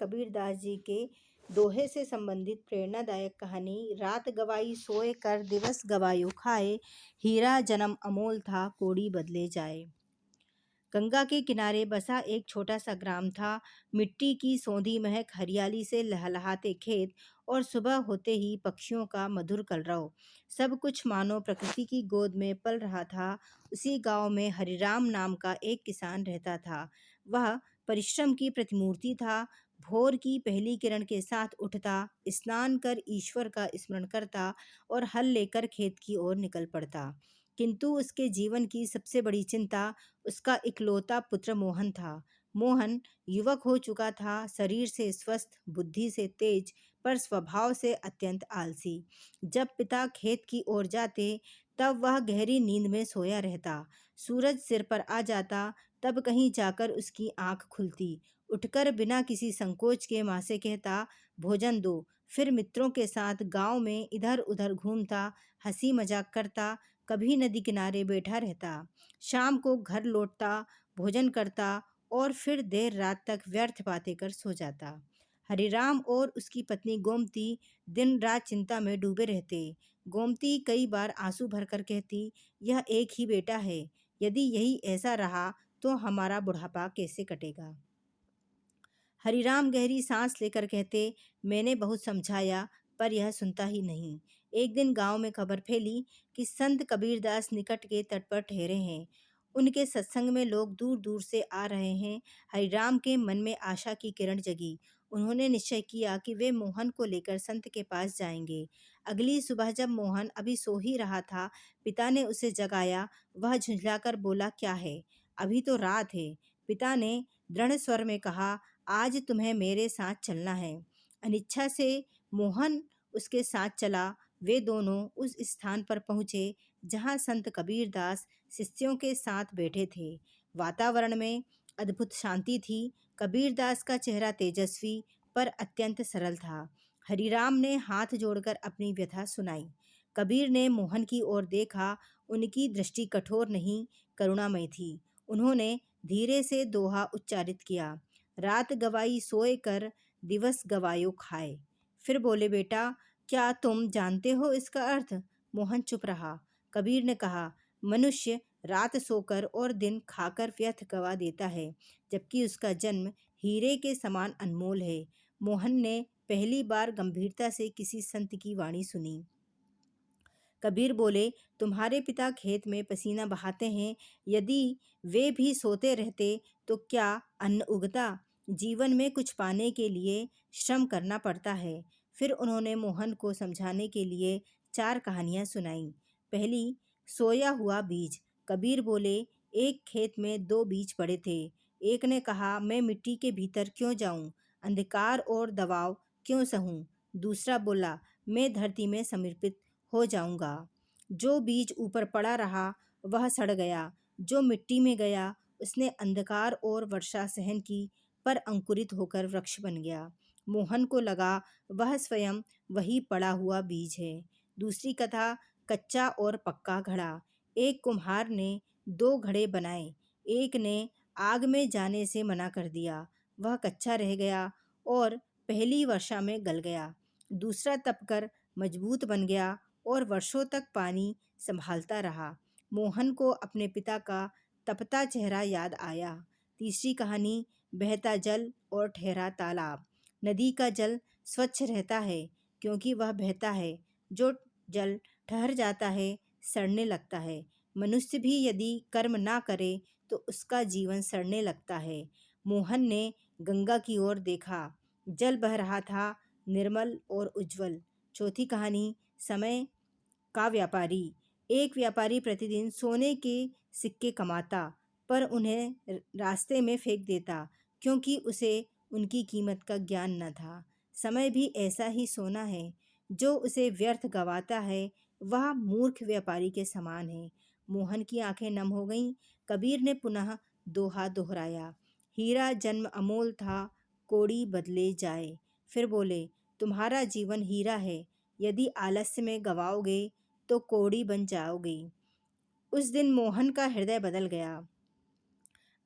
कबीरदास जी के दोहे से संबंधित प्रेरणादायक कहानी। रात गवाई सोए कर दिवस गवायो खाए, हीरा जन्म अमोल था कोड़ी बदले जाए। गंगा के किनारे बसा एक छोटा सा ग्राम था। मिट्टी की सौंधी महक, हरियाली से लहलहाते खेत और सुबह होते ही पक्षियों का मधुर कलरव, सब कुछ मानो प्रकृति की गोद में पल रहा था। उसी गांव में हरिराम नाम का एक किसान रहता था। वह परिश्रम की प्रतिमूर्ति था। भोर की पहली किरण के साथ उठता, स्नान कर ईश्वर का स्मरण करता और हल लेकर खेत की ओर निकल पड़ता। किंतु उसके जीवन की सबसे बड़ी चिंता उसका इकलौता पुत्र मोहन था। मोहन युवक हो चुका था, शरीर से स्वस्थ, बुद्धि से तेज, पर स्वभाव से अत्यंत आलसी। जब पिता खेत की ओर जाते तब वह गहरी नींद में सोया रहता। सूरज सिर पर आ जाता तब कहीं जाकर उसकी आंख खुलती। उठकर बिना किसी संकोच के माँ से कहता, भोजन दो। फिर मित्रों के साथ गांव में इधर उधर घूमता, हंसी मजाक करता, कभी नदी किनारे बैठा रहता। शाम को घर लौटता, भोजन करता और फिर देर रात तक व्यर्थ बातें कर सो जाता। हरिराम और उसकी पत्नी गोमती दिन रात चिंता में डूबे रहते। गोमती कई बार आंसू भरकर कहती, यह एक ही बेटा है, यदि यही ऐसा रहा तो हमारा बुढ़ापा कैसे कटेगा। हरिराम गहरी सांस लेकर कहते, मैंने बहुत समझाया पर यह सुनता ही नहीं। एक दिन गांव में खबर फैली कि संत कबीरदास निकट के तट पर ठहरे हैं। उनके सत्संग में लोग दूर दूर से आ रहे हैं। हरिराम के मन में आशा की किरण जगी। उन्होंने निश्चय किया कि वे मोहन को लेकर संत के पास जाएंगे। अगली सुबह जब मोहन अभी सो ही रहा था, पिता ने उसे जगाया। वह झुंझलाकर बोला, क्या है, अभी तो रात है। पिता ने दृढ़ स्वर में कहा, आज तुम्हें मेरे साथ चलना है। अनिच्छा से मोहन उसके साथ चला। वे दोनों उस स्थान पर पहुँचे जहाँ संत कबीरदास शिष्यों के साथ बैठे थे। वातावरण में अद्भुत शांति थी। कबीरदास का चेहरा तेजस्वी पर अत्यंत सरल था। हरिराम ने हाथ जोड़कर अपनी व्यथा सुनाई। कबीर ने मोहन की ओर देखा। उनकी दृष्टि कठोर नहीं, करुणामय थी। उन्होंने धीरे से दोहा उच्चारित किया, रात गवाई सोए कर दिवस गवायो खाए। फिर बोले, बेटा क्या तुम जानते हो इसका अर्थ। मोहन चुप रहा। कबीर ने कहा, मनुष्य रात सोकर और दिन खाकर व्यर्थ गवा देता है, जबकि उसका जन्म हीरे के समान अनमोल है। मोहन ने पहली बार गंभीरता से किसी संत की वाणी सुनी। कबीर बोले, तुम्हारे पिता खेत में पसीना बहाते हैं, यदि वे भी सोते रहते तो क्या अन्न उगता। जीवन में कुछ पाने के लिए श्रम करना पड़ता है। फिर उन्होंने मोहन को समझाने के लिए 4 कहानियां सुनाईं। पहली, सोया हुआ बीज। कबीर बोले, एक खेत में 2 बीज पड़े थे। एक ने कहा, मैं मिट्टी के भीतर क्यों जाऊं, अंधकार और दबाव क्यों सहूं। दूसरा बोला, मैं धरती में समर्पित हो जाऊंगा। जो बीज ऊपर पड़ा रहा वह सड़ गया, जो मिट्टी में गया उसने अंधकार और वर्षा सहन की, पर अंकुरित होकर वृक्ष बन गया। मोहन को लगा वह स्वयं वही पड़ा हुआ बीज है। दूसरी कथा, कच्चा और पक्का घड़ा। एक कुम्हार ने 2 घड़े बनाए। एक ने आग में जाने से मना कर दिया, वह कच्चा रह गया और पहली वर्षा में गल गया। दूसरा तपकर मजबूत बन गया और वर्षों तक पानी संभालता रहा। मोहन को अपने पिता का तपता चेहरा याद आया। तीसरी कहानी, बहता जल और ठहरा तालाब। नदी का जल स्वच्छ रहता है क्योंकि वह बहता है। जो जल ठहर जाता है सड़ने लगता है। मनुष्य भी यदि कर्म ना करे तो उसका जीवन सड़ने लगता है। मोहन ने गंगा की ओर देखा। जल बह रहा था, निर्मल और उज्जवल। चौथी कहानी, समय का व्यापारी। एक व्यापारी प्रतिदिन सोने के सिक्के कमाता, पर उन्हें रास्ते में फेंक देता क्योंकि उसे उनकी कीमत का ज्ञान न था। समय भी ऐसा ही सोना है, जो उसे व्यर्थ गवाता है वह मूर्ख व्यापारी के समान है। मोहन की आंखें नम हो गईं। कबीर ने पुनः दोहा दोहराया, हीरा जन्म अमोल था कोड़ी बदले जाए। फिर बोले, तुम्हारा जीवन हीरा है, यदि आलस्य में गवाओगे तो कोड़ी बन जाओगे। उस दिन मोहन का हृदय बदल गया।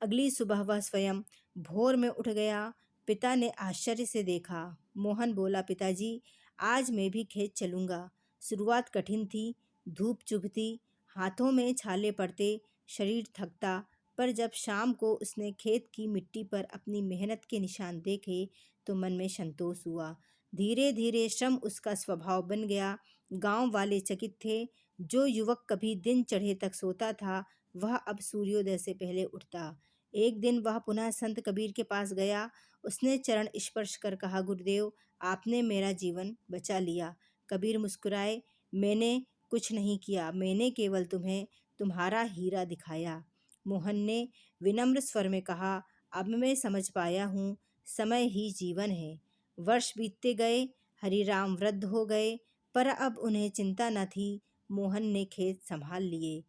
अगली सुबह वह स्वयं भोर में उठ गया। पिता ने आश्चर्य से देखा। मोहन बोला, पिताजी, आज मैं भी खेत चलूँगा। शुरुआत कठिन थी, धूप चुभती, हाथों में छाले पड़ते, शरीर थकता, पर जब शाम को उसने खेत की मिट्टी पर अपनी मेहनत के निशान देखे तो मन में संतोष हुआ। धीरे धीरे श्रम उसका स्वभाव बन गया। गांव वाले चकित थे। जो युवक कभी दिन चढ़े तक सोता था, वह अब सूर्योदय से पहले उठता। एक दिन वह पुनः संत कबीर के पास गया। उसने चरण स्पर्श कर कहा, गुरुदेव, आपने मेरा जीवन बचा लिया। कबीर मुस्कुराए, मैंने कुछ नहीं किया, मैंने केवल तुम्हें तुम्हारा हीरा दिखाया। मोहन ने विनम्र स्वर में कहा, अब मैं समझ पाया हूँ, समय ही जीवन है। वर्ष बीतते गए, हरिराम वृद्ध हो गए, पर अब उन्हें चिंता न थी। मोहन ने खेत संभाल लिए।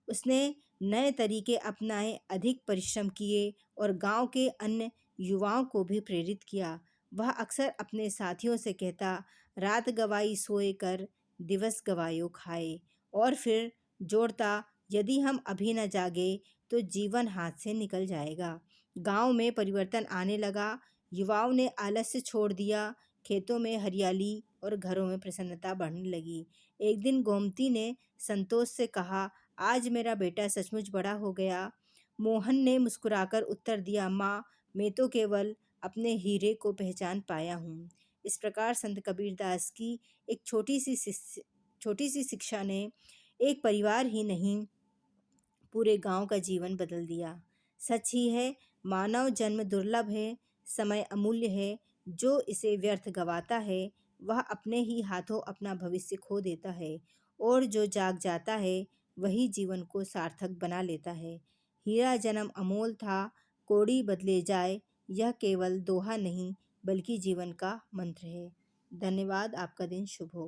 उसने नए तरीके अपनाए, अधिक परिश्रम किए और गांव के अन्य युवाओं को भी प्रेरित किया। वह अक्सर अपने साथियों से कहता, रात गवाई सोए कर, दिवस गवायो खाए। और फिर जोड़ता, यदि हम अभी न जागे तो जीवन हाथ से निकल जाएगा। गांव में परिवर्तन आने लगा। युवाओं ने आलस्य छोड़ दिया। खेतों में हरियाली और घरों में प्रसन्नता बढ़ने लगी। एक दिन गोमती ने संतोष से कहा, आज मेरा बेटा सचमुच बड़ा हो गया। मोहन ने मुस्कुराकर उत्तर दिया, माँ, मैं तो केवल अपने हीरे को पहचान पाया हूँ। इस प्रकार संत कबीरदास की एक छोटी सी शिक्षा ने एक परिवार ही नहीं, पूरे गांव का जीवन बदल दिया। सच ही है, मानव जन्म दुर्लभ है, समय अमूल्य है। जो इसे व्यर्थ गवाता है, वह अपने ही हाथों अपना भविष्य खो देता है, और जो जाग जाता है, वही जीवन को सार्थक बना लेता है। हीरा जन्म अमोल था, कौड़ी बदले जाए, यह केवल दोहा नहीं बल्कि जीवन का मंत्र है। धन्यवाद। आपका दिन शुभ हो।